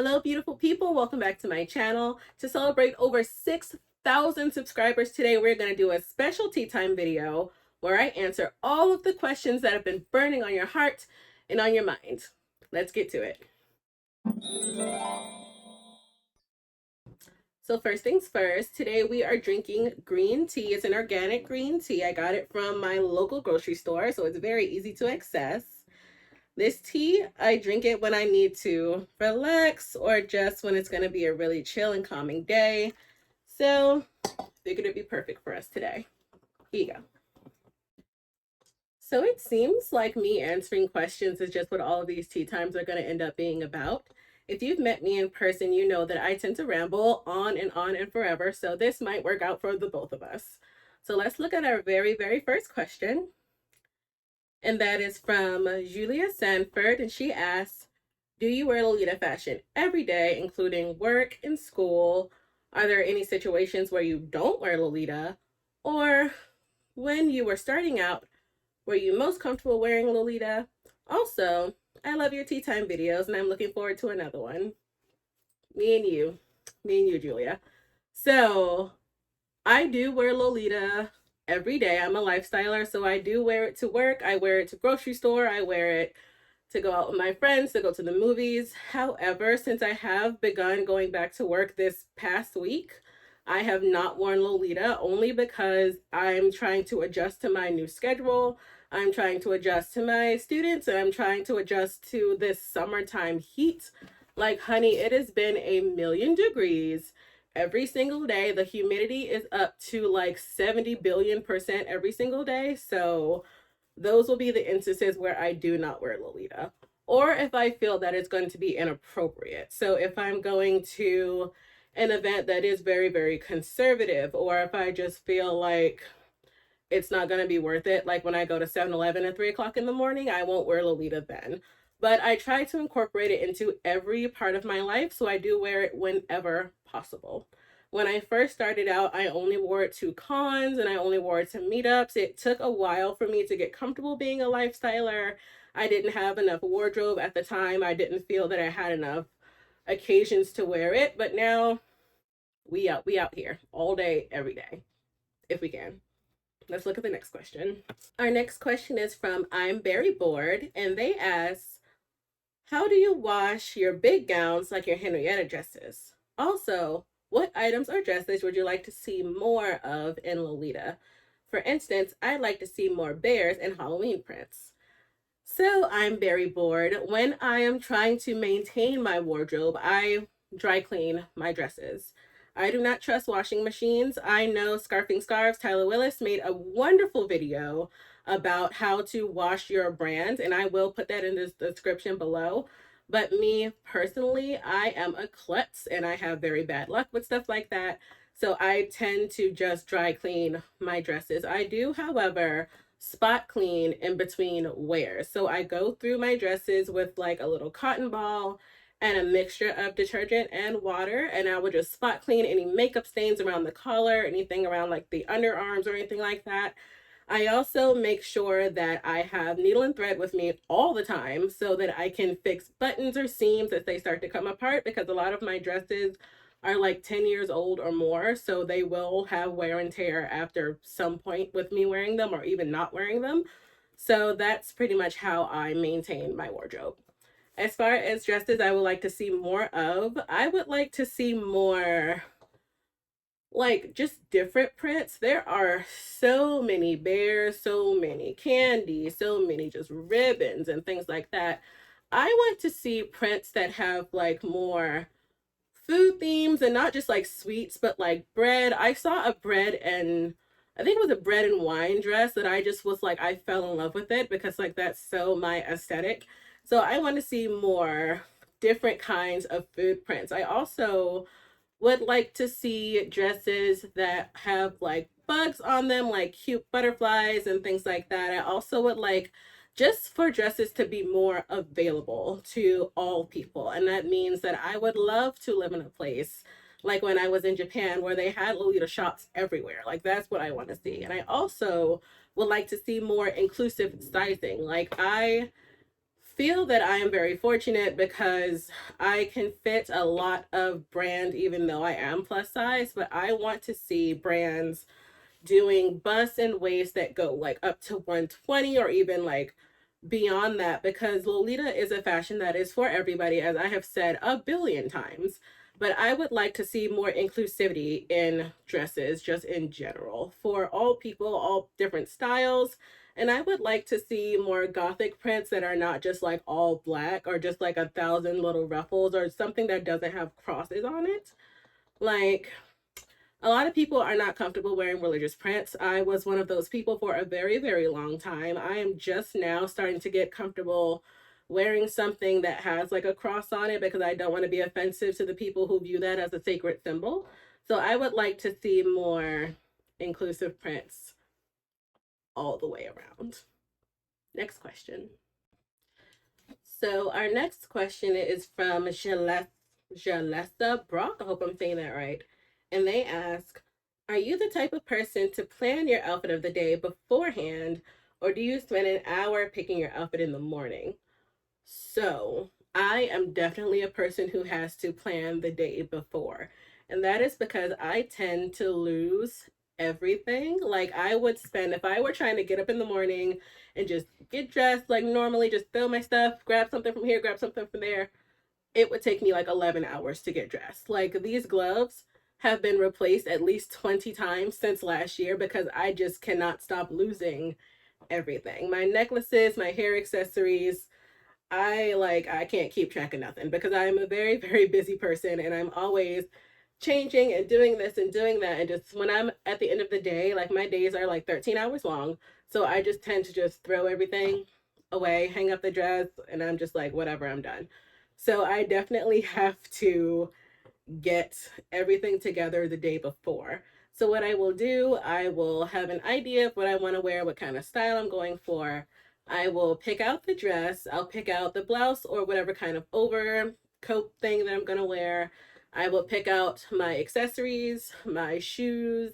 Hello, beautiful people. Welcome back to my channel. To celebrate over 6,000 subscribers today, we're going to do a special tea time video where I answer all of the questions that have been burning on your heart and on your mind. Let's get to it. So first things first, today we are drinking green tea. It's an organic green tea. I got it from my local grocery store, so it's very easy to access. This tea, I drink it when I need to relax or just when it's going to be a really chill and calming day. So, figured it'd be perfect for us today. Here you go. So it seems like me answering questions is just what all of these tea times are going to end up being about. If you've met me in person, you know that I tend to ramble on and forever, so this might work out for the both of us. So let's look at our very first question. And that is from Julia Sanford, and she asks, do you wear Lolita fashion every day, including work and school? Are there any situations where you don't wear Lolita? Or when you were starting out, were you most comfortable wearing Lolita? Also, I love your tea time videos, and I'm looking forward to another one. Me and you, Julia. So I do wear Lolita every day. I'm a lifestyler, so I do wear it to work. I wear it to grocery store. I wear it to go out with my friends, to go to the movies. However, since I have begun going back to work this past week, I have not worn Lolita only because I'm trying to adjust to my new schedule. I'm trying to adjust to my students, and I'm trying to adjust to this summertime heat. Like, honey, it has been a million degrees every single day. The humidity is up to like 70 billion% every single day. So those will be the instances where I do not wear Lolita, or if I feel that it's going to be inappropriate. So if I'm going to an event that is very conservative, or if I just feel like it's not going to be worth it, like when I go to 7-Eleven at 3 o'clock in the morning, I won't wear Lolita then. But I try to incorporate it into every part of my life, so I do wear it whenever possible. When I first started out, I only wore it to cons and I only wore it to meetups. It took a while for me to get comfortable being a lifestyler. I didn't have enough wardrobe at the time. I didn't feel that I had enough occasions to wear it, but now we out here all day, every day, if we can. Let's look at the next question. Our next question is from I'm Very Bored, and they ask, how do you wash your big gowns like your Henrietta dresses? Also, what items or dresses would you like to see more of in Lolita? For instance, I'd like to see more bears and Halloween prints. So I'm very bored. When I am trying to maintain my wardrobe, I dry clean my dresses. I do not trust washing machines. I know Scarfing Scarves, Tyler Willis, made a wonderful video about how to wash your brand, and I will put that in the description below. But me personally, I am a klutz and I have very bad luck with stuff like that. So I tend to just dry clean my dresses. I do, however, spot clean in between wears. So I go through my dresses with like a little cotton ball and a mixture of detergent and water, and I would just spot clean any makeup stains around the collar, anything around like the underarms or anything like that. I also make sure that I have needle and thread with me all the time so that I can fix buttons or seams as they start to come apart, because a lot of my dresses are like 10 years old or more, so they will have wear and tear after some point with me wearing them or even not wearing them. So that's pretty much how I maintain my wardrobe. As far as dresses I would like to see more of, I would like to see more like just different prints. There are so many bears, so many candies, so many just ribbons and things like that. I want to see prints that have like more food themes and not just like sweets, but like bread. I saw a bread and I think it was a bread and wine dress that I just was like, I fell in love with it because like that's so my aesthetic. So I want to see more different kinds of food prints. I also would like to see dresses that have like bugs on them, like cute butterflies and things like that. I also would like just for dresses to be more available to all people. And that means that I would love to live in a place like when I was in Japan where they had Lolita shops everywhere. Like that's what I want to see. And I also would like to see more inclusive sizing. Like I feel that I am very fortunate because I can fit a lot of brand even though I am plus size, but I want to see brands doing busts and waists that go like up to 120 or even like beyond that, because Lolita is a fashion that is for everybody, as I have said a billion times. But I would like to see more inclusivity in dresses, just in general, for all people, all different styles. And I would like to see more gothic prints that are not just like all black or just like 1,000 little ruffles or something that doesn't have crosses on it. Like, a lot of people are not comfortable wearing religious prints. I was one of those people for a very, very long time. I am just now starting to get comfortable wearing something that has like a cross on it because I don't want to be offensive to the people who view that as a sacred symbol. So I would like to see more inclusive prints all the way around. Next question. So our next question is from Jalessa Brock. I hope I'm saying that right. And they ask, are you the type of person to plan your outfit of the day beforehand, or do you spend an hour picking your outfit in the morning? So I am definitely a person who has to plan the day before. And that is because I tend to lose everything. Like, I would spend, if I were trying to get up in the morning and just get dressed like normally, just throw my stuff, grab something from here, grab something from there, it would take me like 11 hours to get dressed. Like, these gloves have been replaced at least 20 times since last year because I just cannot stop losing everything. My necklaces, my hair accessories, I can't keep track of nothing because I'm a very, very busy person and I'm always changing and doing this and doing that. And just when I'm at the end of the day, like, my days are like 13 hours long. So I just tend to just throw everything away, hang up the dress, and I'm just like, whatever, I'm done. So I definitely have to get everything together the day before. So what I will do, I will have an idea of what I want to wear, what kind of style I'm going for. I will pick out the dress, I'll pick out the blouse or whatever kind of overcoat thing that I'm going to wear. I will pick out my accessories, my shoes,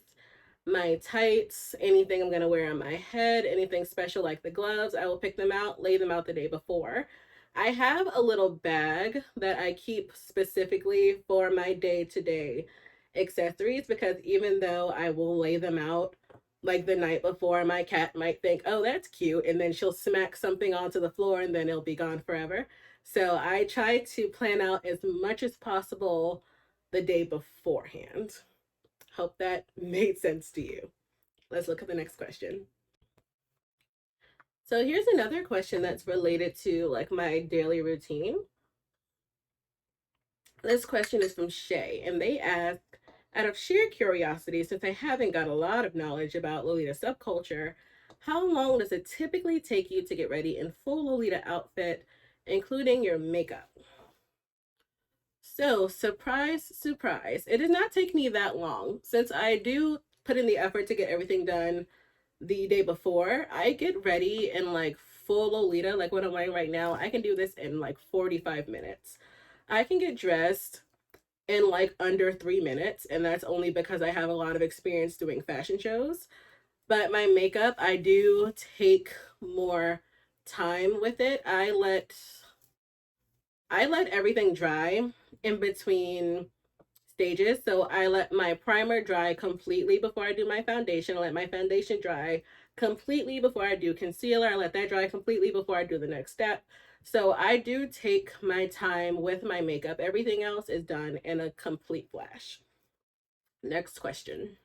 my tights, anything I'm going to wear on my head, anything special like the gloves. I will pick them out, lay them out the day before. I have a little bag that I keep specifically for my day-to-day accessories because even though I will lay them out like the night before, my cat might think, oh, that's cute, and then she'll smack something onto the floor and then it'll be gone forever. So I try to plan out as much as possible the day beforehand. Hope that made sense to you. Let's look at the next question. So here's another question that's related to like my daily routine. This question is from Shay, and they ask, out of sheer curiosity, since I haven't got a lot of knowledge about Lolita subculture, how long does it typically take you to get ready in full Lolita outfit, including your makeup? So, surprise, surprise, it does not take me that long. Since I do put in the effort to get everything done the day before, I get ready in like full Lolita, like what I'm wearing right now. I can do this in like 45 minutes. I can get dressed in like under 3 minutes, and that's only because I have a lot of experience doing fashion shows. But my makeup, I do take more time with it. I let everything dry in between stages. So I let my primer dry completely before I do my foundation. I let my foundation dry completely before I do concealer. I let that dry completely before I do the next step. So I do take my time with my makeup. Everything else is done in a complete flash. Next question.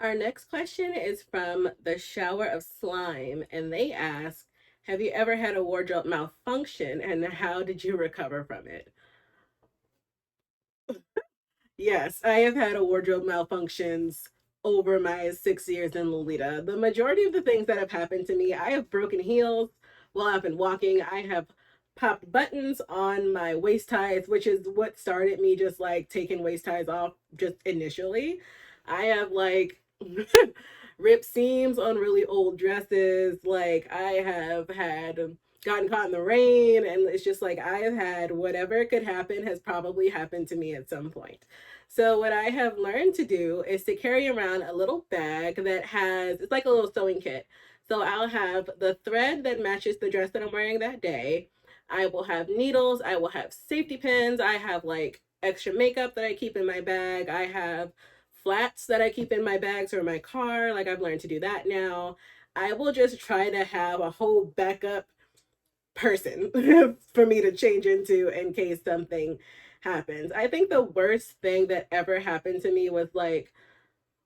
Our next question is from the Shower of Slime, and they ask, have you ever had a wardrobe malfunction and how did you recover from it? Yes, I have had a wardrobe malfunctions over my 6 years in Lolita. The majority of the things that have happened to me, I have broken heels while I've been walking. I have popped buttons on my waist ties, which is what started me just like taking waist ties off just initially. I have like ripped seams on really old dresses. Like, I have had gotten caught in the rain, and it's just like I have had whatever could happen has probably happened to me at some point. So what I have learned to do is to carry around a little bag that has, it's like a little sewing kit. So I'll have the thread that matches the dress that I'm wearing that day. I will have needles. I will have safety pins. I have like extra makeup that I keep in my bag. I have flats that I keep in my bags or my car. Like I've learned to do that now. I will just try to have a whole backup person for me to change into in case something happens. I think the worst thing that ever happened to me was like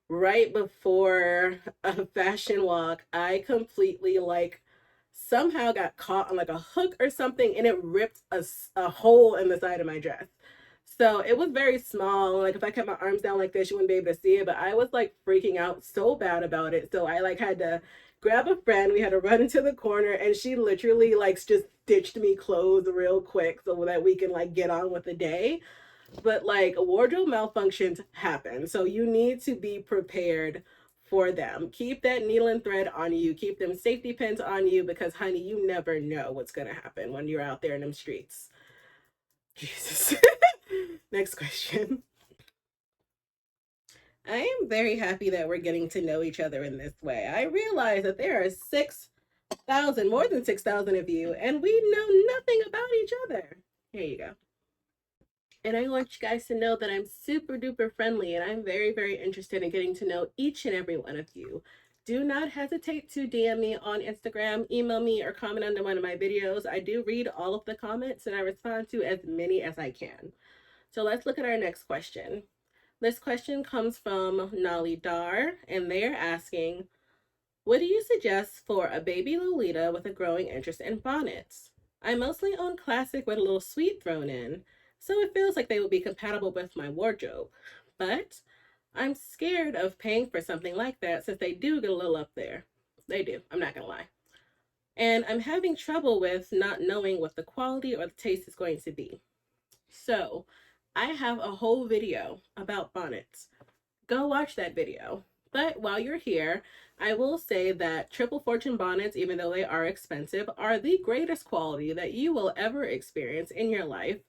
right before a fashion walk, I completely like somehow got caught on like a hook or something and it ripped a hole in the side of my dress. So it was very small. Like if I kept my arms down like this, you wouldn't be able to see it. But I was like freaking out so bad about it. So I like had to grab a friend. We had to run into the corner and she literally like just stitched me clothes real quick so that we can like get on with the day. But like wardrobe malfunctions happen. So you need to be prepared for them. Keep that needle and thread on you. Keep them safety pins on you because honey, you never know what's going to happen when you're out there in them streets. Jesus. Next question. I am very happy that we're getting to know each other in this way. I realize that there are 6,000, more than 6,000 of you, and we know nothing about each other. Here you go. And I want you guys to know that I'm super duper friendly and I'm very, very interested in getting to know each and every one of you. Do not hesitate to DM me on Instagram, email me, or comment under one of my videos. I do read all of the comments and I respond to as many as I can. So let's look at our next question. This question comes from Nali Dar, and they are asking, what do you suggest for a baby Lolita with a growing interest in bonnets? I mostly own classic with a little sweet thrown in, so it feels like they would be compatible with my wardrobe. But I'm scared of paying for something like that since they do get a little up there. They do, I'm not gonna lie. And I'm having trouble with not knowing what the quality or the taste is going to be. So I have a whole video about bonnets. Go watch that video. But while you're here, I will say that Triple Fortune bonnets, even though they are expensive, are the greatest quality that you will ever experience in your life.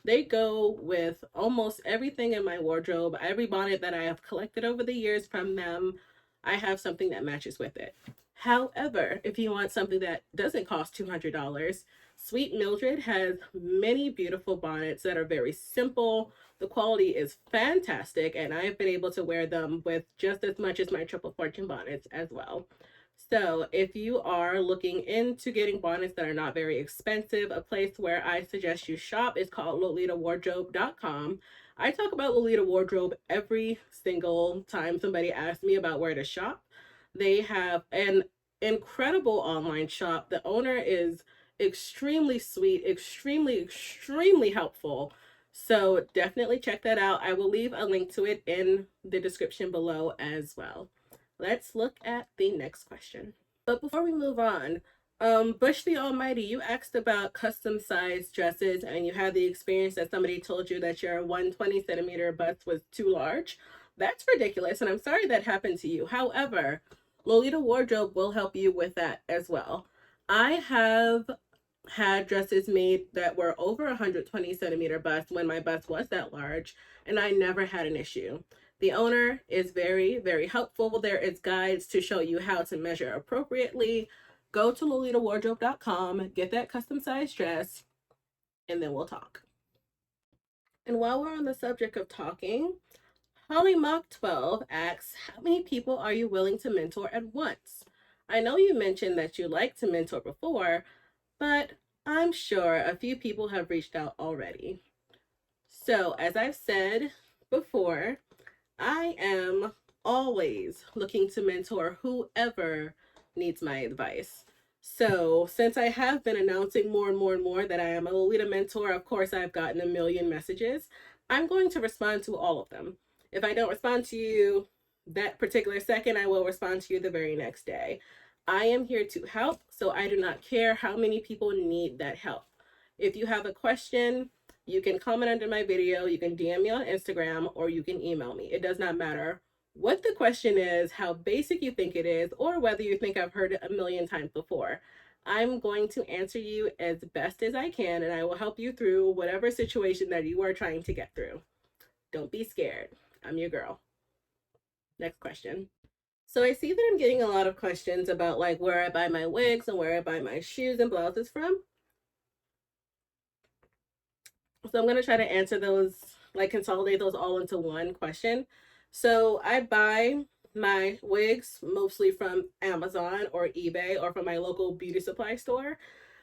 They go with almost everything in my wardrobe. Every bonnet that I have collected over the years from them, I have something that matches with it. However, if you want something that doesn't cost $200, Sweet Mildred has many beautiful bonnets that are very simple. The quality is fantastic, and I've been able to wear them with just as much as my Triple Fortune bonnets as well. So if you are looking into getting bonnets that are not very expensive, a place where I suggest you shop is called lolitawardrobe.com. I talk about Lolita Wardrobe every single time somebody asks me about where to shop. They have an incredible online shop. The owner is extremely sweet, extremely helpful. So definitely check that out. I will leave a link to it in the description below as well. Let's look at the next question. But before we move on, Bush the Almighty, you asked about custom sized dresses and you had the experience that somebody told you that your 120 centimeter bust was too large. That's ridiculous, and I'm sorry that happened to you. However, Lolita Wardrobe will help you with that as well. I have had dresses made that were over 120 centimeter bust when my bust was that large, and I never had an issue. The owner is very, very helpful. There is guides to show you how to measure appropriately. Go to lolitawardrobe.com, get that custom size dress, and then we'll talk. And while we're on the subject of talking, Holly Mock 12 asks, how many people are you willing to mentor at once? I know you mentioned that you like to mentor before, but I'm sure a few people have reached out already. So, as I've said before, I am always looking to mentor whoever needs my advice. So, since I have been announcing more and more and more that I am a Lolita mentor, of course, I've gotten a million messages. I'm going to respond to all of them. If I don't respond to you that particular second, I will respond to you the very next day. I am here to help, so I do not care how many people need that help. If you have a question, you can comment under my video, you can DM me on Instagram, or you can email me. It does not matter what the question is, how basic you think it is, or whether you think I've heard it a million times before. I'm going to answer you as best as I can, and I will help you through whatever situation that you are trying to get through. Don't be scared. I'm your girl. Next question. So I see that I'm getting a lot of questions about like where I buy my wigs and where I buy my shoes and blouses from. So I'm going to try to answer those, like consolidate those all into one question. So I buy my wigs mostly from Amazon or eBay or from my local beauty supply store.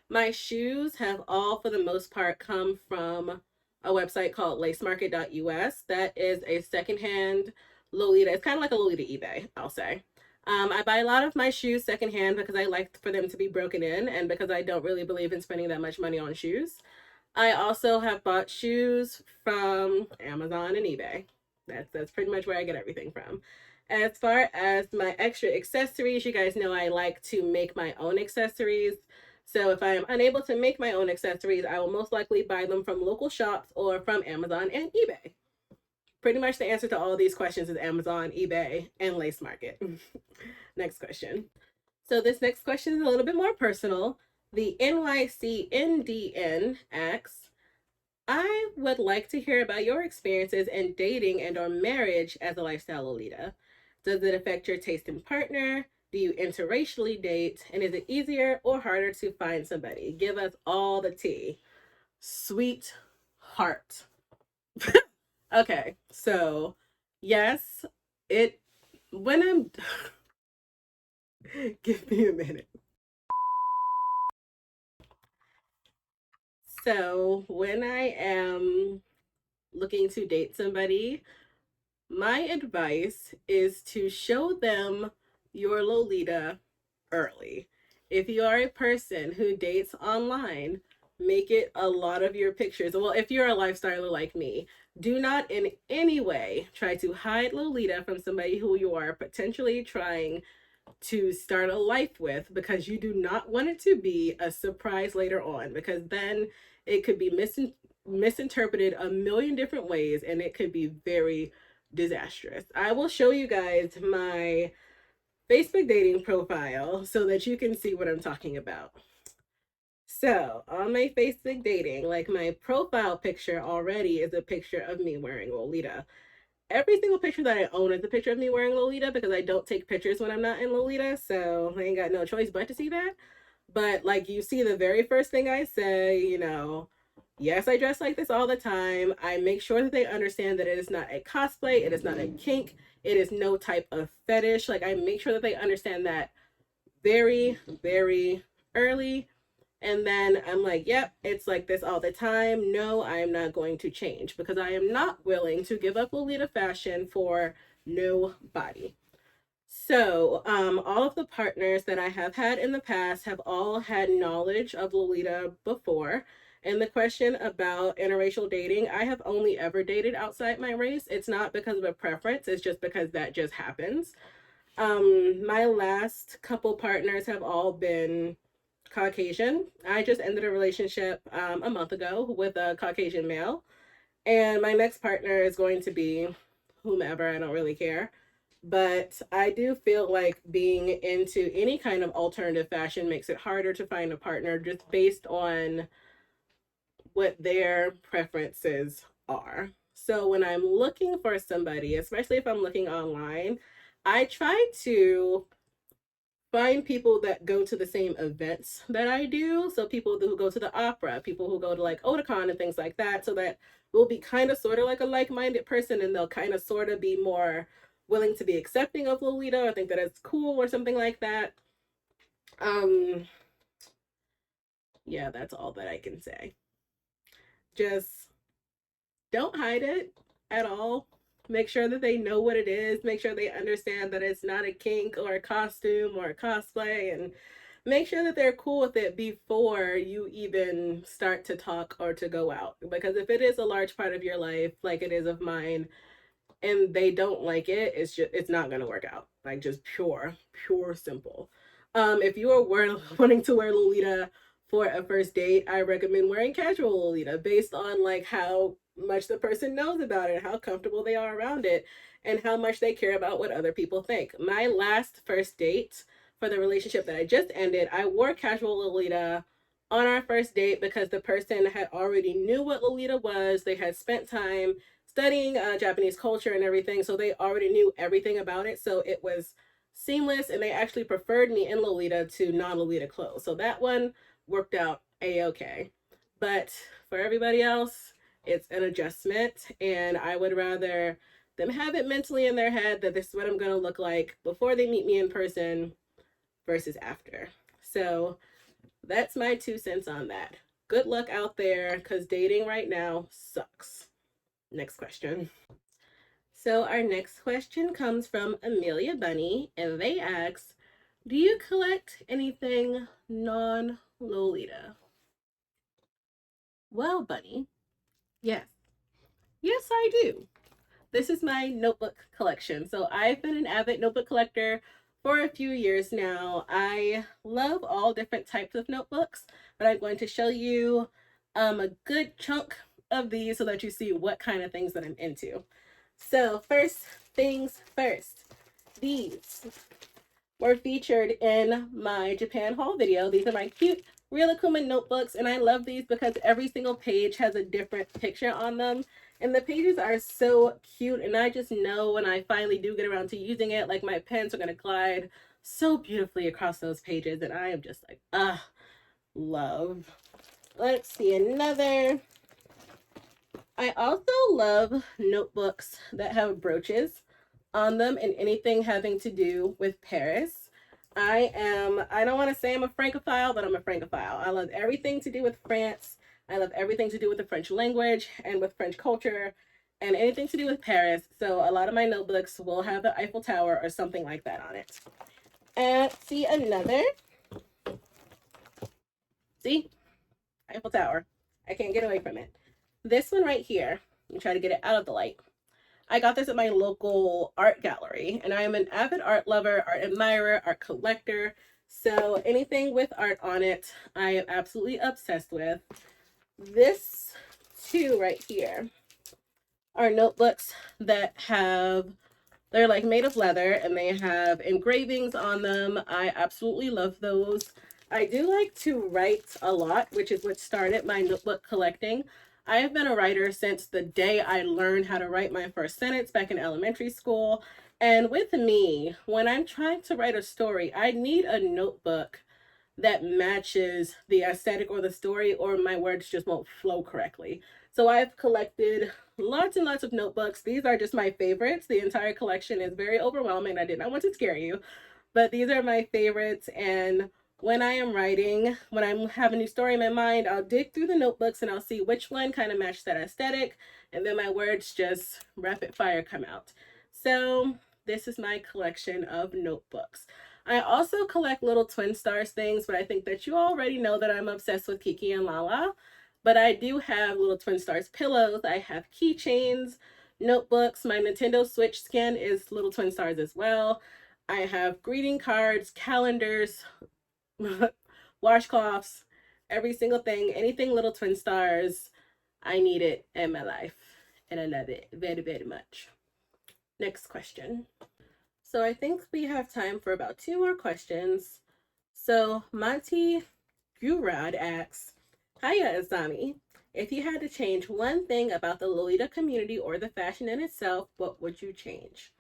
My shoes have all, for the most part, come from a website called lacemarket.us. That is a secondhand Lolita. It's kind of like a Lolita eBay, I'll say. I buy a lot of my shoes secondhand because I like for them to be broken in and because I don't really believe in spending that much money on shoes. I also have bought shoes from Amazon and eBay. That's pretty much where I get everything from. As far as my extra accessories, you guys know I like to make my own accessories. So if I am unable to make my own accessories, I will most likely buy them from local shops or from Amazon and eBay. Pretty much the answer to all these questions is Amazon, eBay, and Lace Market. Next question. So this next question is a little bit more personal. The NYCNDN asks, I would like to hear about your experiences in dating and or marriage as a lifestyle Lolita. Does it affect your taste in partner? Do you interracially date? And is it easier or harder to find somebody? Give us all the tea. Sweet heart. Okay, so yes, it when I'm give me a minute. So when I am looking to date somebody, my advice is to show them your Lolita early. If you are a person who dates online, make it a lot of your pictures. Well, if you're a lifestyler like me, do not in any way try to hide Lolita from somebody who you are potentially trying to start a life with, because you do not want it to be a surprise later on, because then it could be misinterpreted a million different ways and it could be very disastrous. I will show you guys my Facebook dating profile so that you can see what I'm talking about. So on my Facebook dating, like my profile picture already is a picture of me wearing Lolita. Every single picture that I own is a picture of me wearing Lolita because I don't take pictures when I'm not in Lolita, so I ain't got no choice but to see that. But like you see the very first thing I say, yes, I dress like this all the time. I make sure that they understand that it is not a cosplay, it is not a kink, it is no type of fetish. Like I make sure that they understand that very, very early. And then I'm like, yep, it's like this all the time. No, I am not going to change because I am not willing to give up Lolita fashion for nobody. So, all of the partners that I have had in the past have all had knowledge of Lolita before. And the question about interracial dating, I have only ever dated outside my race. It's not because of a preference, it's just because that just happens. My last couple partners have all been Caucasian. I just ended a relationship a month ago with a Caucasian male. And my next partner is going to be whomever, I don't really care. But I do feel like being into any kind of alternative fashion makes it harder to find a partner just based on what their preferences are. So when I'm looking for somebody, especially if I'm looking online, I try to find people that go to the same events that I do. So people who go to the opera, people who go to like Otakon and things like that, so that we'll be kind of sort of like a like-minded person and they'll kind of sort of be more willing to be accepting of Lolita or think that it's cool or something like that. Um, yeah, that's all that I can say. Just don't hide it at all. Make sure that they know what it is. Make sure they understand that it's not a kink or a costume or a cosplay, and make sure that they're cool with it before you even start to talk or to go out. Because if it is a large part of your life, like it is of mine, and they don't like it, it's not gonna work out. Like just pure simple. If you are wanting to wear Lolita for a first date, I recommend wearing casual Lolita based on like how much the person knows about it, how comfortable they are around it, and how much they care about what other people think. My last first date for the relationship that I just ended, I wore casual Lolita on our first date because the person had already knew what Lolita was. They had spent time studying Japanese culture and everything, so they already knew everything about it. So it was seamless, and they actually preferred me in Lolita to non-Lolita clothes. So that one worked out a-okay. But for everybody else, it's an adjustment, and I would rather them have it mentally in their head that this is what I'm going to look like before they meet me in person versus after. So that's my 2 cents on that. Good luck out there, because dating right now sucks. Next question. So our next question comes from Amelia Bunny, and they ask, do you collect anything non-Lolita? Well, Bunny, yes. Yes, I do. This is my notebook collection. So I've been an avid notebook collector for a few years now. I love all different types of notebooks, but I'm going to show you a good chunk of these so that you see what kind of things that I'm into. So first things first, these were featured in my Japan haul video. These are my cute Rilakkuma notebooks, and I love these because every single page has a different picture on them. And the pages are so cute, and I just know when I finally do get around to using it, like my pens are going to glide so beautifully across those pages, and I am just like, love. Let's see another. I also love notebooks that have brooches on them and anything having to do with Paris. I don't want to say I'm a Francophile, but I'm a Francophile. I love everything to do with France. I love everything to do with the French language and with French culture and anything to do with Paris. So a lot of my notebooks will have the Eiffel Tower or something like that on it. And see another. See? Eiffel Tower. I can't get away from it. This one right here, let me try to get it out of the light. I got this at my local art gallery, and I am an avid art lover, art admirer, art collector. So anything with art on it, I am absolutely obsessed with. This two right here are notebooks that they're like made of leather and they have engravings on them. I absolutely love those. I do like to write a lot, which is what started my notebook collecting. I have been a writer since the day I learned how to write my first sentence back in elementary school. And with me, when I'm trying to write a story, I need a notebook that matches the aesthetic or the story, or my words just won't flow correctly. So I've collected lots and lots of notebooks. These are just my favorites. The entire collection is very overwhelming. I did not want to scare you, but these are my favorites. And when I am writing, when I have a new story in my mind, I'll dig through the notebooks and I'll see which one kind of matches that aesthetic. And then my words just rapid fire come out. So this is my collection of notebooks. I also collect little twin stars things, but I think that you already know that I'm obsessed with Kiki and Lala. But I do have little twin stars pillows. I have keychains, notebooks. My Nintendo Switch skin is little twin stars as well. I have greeting cards, calendars, washcloths, every single thing, anything little twin stars. I need it in my life, and I love it very, very much. Next question. So I think we have time for about 2 more questions. So Monty Gurad asks, Hiya Azami, if you had to change one thing about the Lolita community or the fashion in itself, what would you change?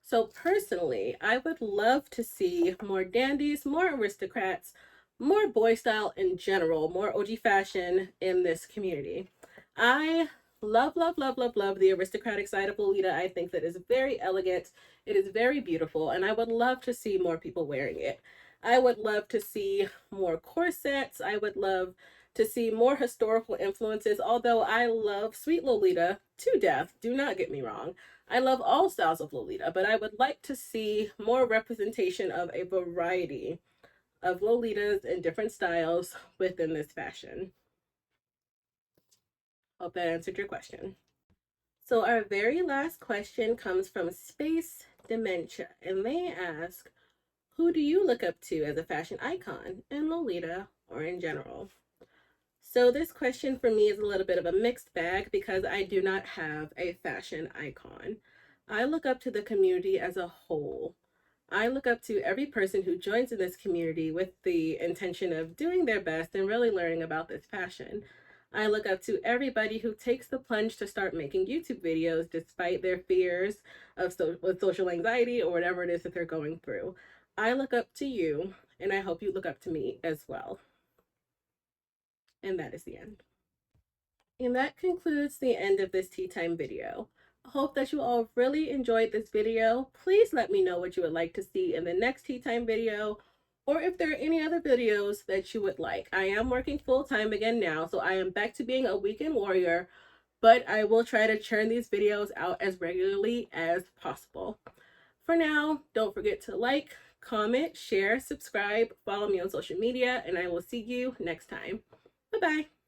So personally, I would love to see more dandies, more aristocrats, more boy style in general, more OG fashion in this community. I love, love, love, love, love the aristocratic side of Lolita. I think that is very elegant. It is very beautiful, and I would love to see more people wearing it. I would love to see more corsets. I would love to see more historical influences, although I love Sweet Lolita to death. Do not get me wrong. I love all styles of Lolita, but I would like to see more representation of a variety of Lolitas in different styles within this fashion. Hope that answered your question. So our very last question comes from Space Dementia, and they ask, who do you look up to as a fashion icon in Lolita or in general? So this question for me is a little bit of a mixed bag because I do not have a fashion icon. I look up to the community as a whole. I look up to every person who joins in this community with the intention of doing their best and really learning about this fashion. I look up to everybody who takes the plunge to start making YouTube videos despite their fears of with social anxiety or whatever it is that they're going through. I look up to you, and I hope you look up to me as well. And that is the end. And that concludes the end of this tea time video. I hope that you all really enjoyed this video. Please let me know what you would like to see in the next tea time video, or if there are any other videos that you would like. I am working full time again now, so I am back to being a weekend warrior, but I will try to churn these videos out as regularly as possible. For now, don't forget to like, comment, share, subscribe, follow me on social media, and I will see you next time. Bye-bye.